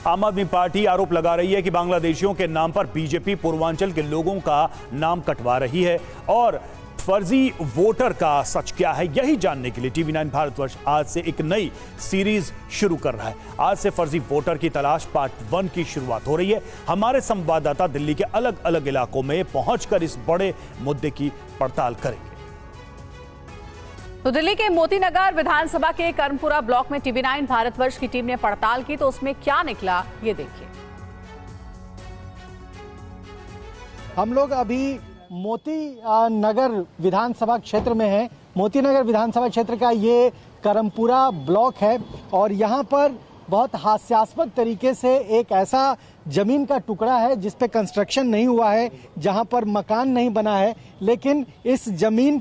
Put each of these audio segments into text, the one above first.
आम आदमी पार्टी आरोप लगा रही है कि बांग्लादेशियों के नाम पर बीजेपी पूर्वांचल के लोगों का नाम कटवा रही है और फर्जी वोटर का सच क्या है, यही जानने के लिए टीवी 9 भारतवर्ष आज से एक नई सीरीज शुरू कर रहा है। आज से फर्जी वोटर की तलाश पार्ट 1 की शुरुआत हो रही है। हमारे संवाददाता दिल्ली के अलग अलग इलाकों में पहुंचकर इस बड़े मुद्दे की पड़ताल करेंगे। तो दिल्ली के मोतीनगर विधानसभा के कर्मपुरा ब्लॉक में टीवी 9 भारतवर्ष की टीम ने पड़ताल की, तो उसमें क्या निकला ये देखिए। हम लोग अभी मोतीनगर विधानसभा क्षेत्र में हैं। मोतीनगर विधानसभा क्षेत्र का ये करमपुरा ब्लॉक है और यहाँ पर बहुत हास्यास्पद तरीके से एक ऐसा जमीन का टुकड़ा है जिस पे कंस्ट्रक्शन नहीं हुआ है, जहाँ पर मकान नहीं बना है, लेकिन इस जमीन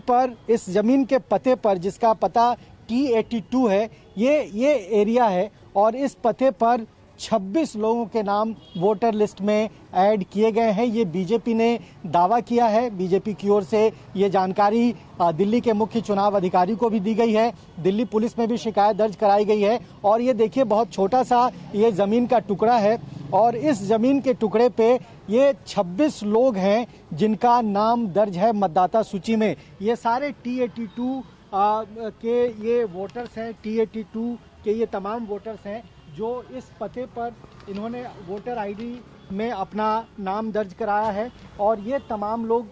के पते पर जिसका पता T82 है, ये एरिया है और इस पते पर 26 लोगों के नाम वोटर लिस्ट में ऐड किए गए हैं। ये बीजेपी ने दावा किया है। बीजेपी की ओर से ये जानकारी दिल्ली के मुख्य चुनाव अधिकारी को भी दी गई है। दिल्ली पुलिस में भी शिकायत दर्ज कराई गई है और ये देखिए बहुत छोटा सा ये ज़मीन का टुकड़ा है और इस ज़मीन के टुकड़े पे ये 26 लोग हैं जिनका नाम दर्ज है मतदाता सूची में। ये सारे T82 के ये वोटर्स हैं, T82 के ये तमाम वोटर्स हैं जो इस पते पर इन्होंने वोटर आईडी में अपना नाम दर्ज कराया है। और ये तमाम लोग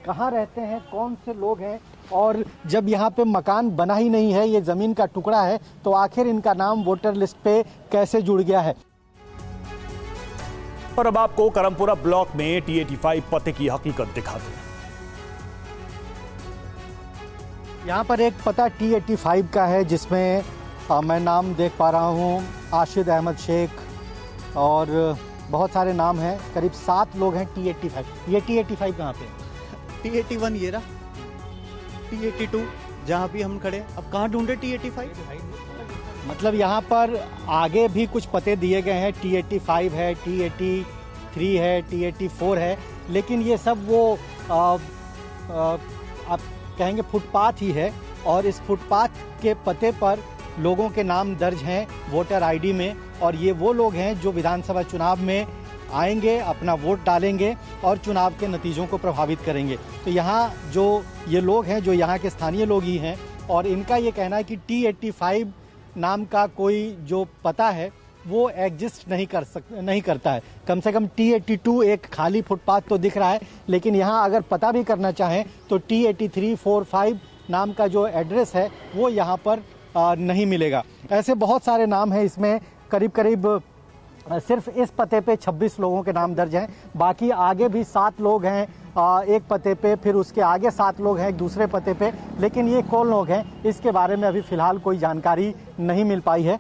कहाँ रहते हैं, कौन से लोग हैं, और जब यहाँ पे मकान बना ही नहीं है, ये ज़मीन का टुकड़ा है, तो आखिर इनका नाम वोटर लिस्ट पे कैसे जुड़ गया है। और अब आपको करमपुरा ब्लॉक में T85 पते की हकीकत दिखाते हैं। यहाँ पर एक पता T85 का है जिसमें मैं नाम देख पा रहा हूँ, आशिद अहमद शेख और बहुत सारे नाम हैं। करीब 7 लोग हैं T85। ये T85 कहाँ पे? T81 ये रहा, T82 जहाँ भी हम खड़े। अब कहाँ ढूंढे T85? मतलब यहाँ पर आगे भी कुछ पते दिए गए हैं, T85 है, T83 है, T84 है, लेकिन ये सब वो आप कहेंगे फुटपाथ ही है और इस फुटपाथ के पते पर लोगों के नाम दर्ज हैं वोटर आईडी में। और ये वो लोग हैं जो विधानसभा चुनाव में आएंगे, अपना वोट डालेंगे और चुनाव के नतीजों को प्रभावित करेंगे। तो यहाँ जो ये लोग हैं, जो यहाँ के स्थानीय लोग ही हैं और इनका ये कहना है कि T85 नाम का कोई जो पता है वो एग्जिस्ट नहीं करता है। कम से कम T82 एक खाली फुटपाथ तो दिख रहा है, लेकिन यहाँ अगर पता भी करना चाहें तो T83, 4, 5 नाम का जो एड्रेस है वो यहाँ पर नहीं मिलेगा। ऐसे बहुत सारे नाम हैं, इसमें करीब सिर्फ इस पते पे 26 लोगों के नाम दर्ज हैं। बाकी आगे भी 7 लोग हैं एक पते पे, फिर उसके आगे 7 लोग हैं एक दूसरे पते पे, लेकिन ये कौन लोग हैं इसके बारे में अभी फिलहाल कोई जानकारी नहीं मिल पाई है।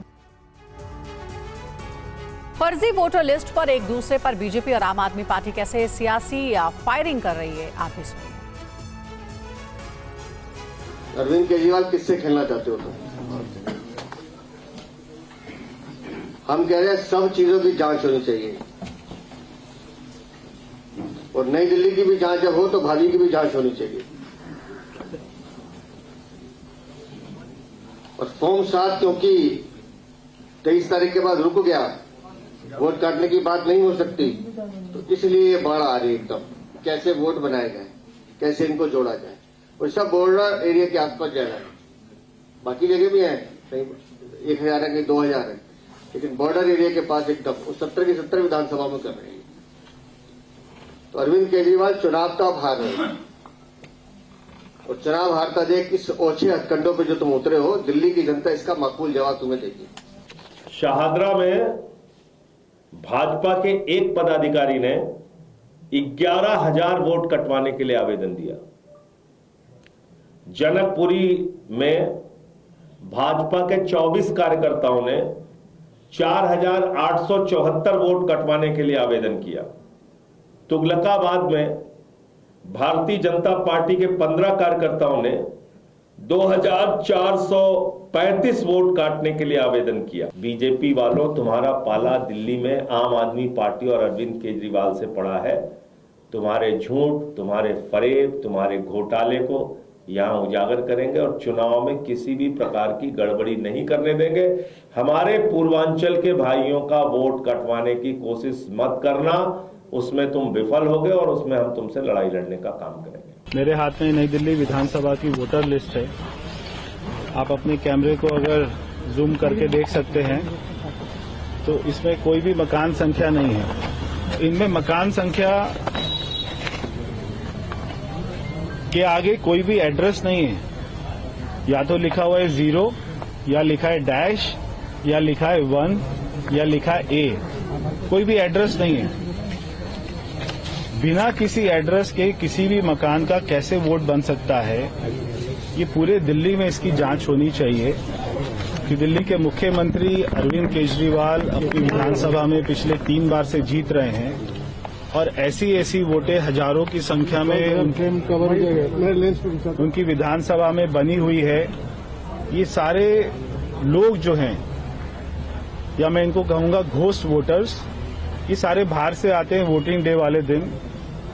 फर्जी वोटर लिस्ट पर एक दूसरे पर बीजेपी और आम आदमी पार्टी कैसे सियासी फायरिंग कर रही है, आप भी सुनिए। अरविंद केजरीवाल किससे खेलना चाहते हो तुम? हम कह रहे हैं सब चीजों की जांच होनी चाहिए और नई दिल्ली की भी जांच जब हो तो भाभी की भी जांच होनी चाहिए। और फॉर्म 7 क्योंकि 23 तारीख के बाद रुक गया, वोट काटने की बात नहीं हो सकती, तो इसलिए ये बाढ़ आ रही है एकदम। कैसे वोट बनाए जाए, कैसे इनको जोड़ा जाए, और सब बॉर्डर एरिया के आसपास जा रहा है। बाकी जगह भी है, कहीं 1000 है, कहीं 2000 है, लेकिन बॉर्डर एरिया के पास एकदम 70 की 70 विधानसभा में कर रहे हैं। तो अरविंद केजरीवाल चुनाव तो आप हार रहे हैं और चुनाव हारता देख इस ओछे हथकंडों पे जो तुम उतरे हो, दिल्ली की जनता इसका माकूल जवाब तुम्हें देगी। शाहदरा में भाजपा के एक पदाधिकारी ने 11,000 वोट कटवाने के लिए आवेदन दिया। जनकपुरी में भाजपा के 24 कार्यकर्ताओं ने 4,874 वोट कटवाने के लिए आवेदन किया। तुगलकाबाद में भारतीय जनता पार्टी के 15 कार्यकर्ताओं ने 2,435 वोट काटने के लिए आवेदन किया। बीजेपी वालों, तुम्हारा पाला दिल्ली में आम आदमी पार्टी और अरविंद केजरीवाल से पड़ा है। तुम्हारे झूठ, तुम्हारे फरेब, तुम्हारे घोटाले को यहां उजागर करेंगे और चुनाव में किसी भी प्रकार की गड़बड़ी नहीं करने देंगे। हमारे पूर्वांचल के भाइयों का वोट कटवाने की कोशिश मत करना, उसमें तुम विफल होगे और उसमें हम तुमसे लड़ाई लड़ने का काम करेंगे। मेरे हाथ में नई दिल्ली विधानसभा की वोटर लिस्ट है। आप अपने कैमरे को अगर जूम करके देख सकते हैं तो इसमें कोई भी मकान संख्या नहीं है। इनमें मकान संख्या के आगे कोई भी एड्रेस नहीं है। या तो लिखा हुआ है 0 या लिखा है डैश या लिखा है 1 या लिखा है A। कोई भी एड्रेस नहीं है। बिना किसी एड्रेस के किसी भी मकान का कैसे वोट बन सकता है, ये पूरे दिल्ली में इसकी जांच होनी चाहिए। कि दिल्ली के मुख्यमंत्री अरविंद केजरीवाल अपनी विधानसभा में पिछले 3 बार से जीत रहे हैं और ऐसी वोटें हजारों की संख्या में उनकी विधानसभा में बनी हुई है। ये सारे लोग जो हैं, या मैं इनको कहूंगा घोस्ट वोटर्स, ये सारे बाहर से आते हैं वोटिंग डे वाले दिन,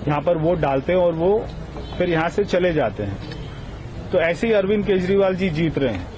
यहां पर वोट डालते हैं और वो फिर यहां से चले जाते हैं। तो ऐसे ही अरविंद केजरीवाल जी जीत रहे हैं।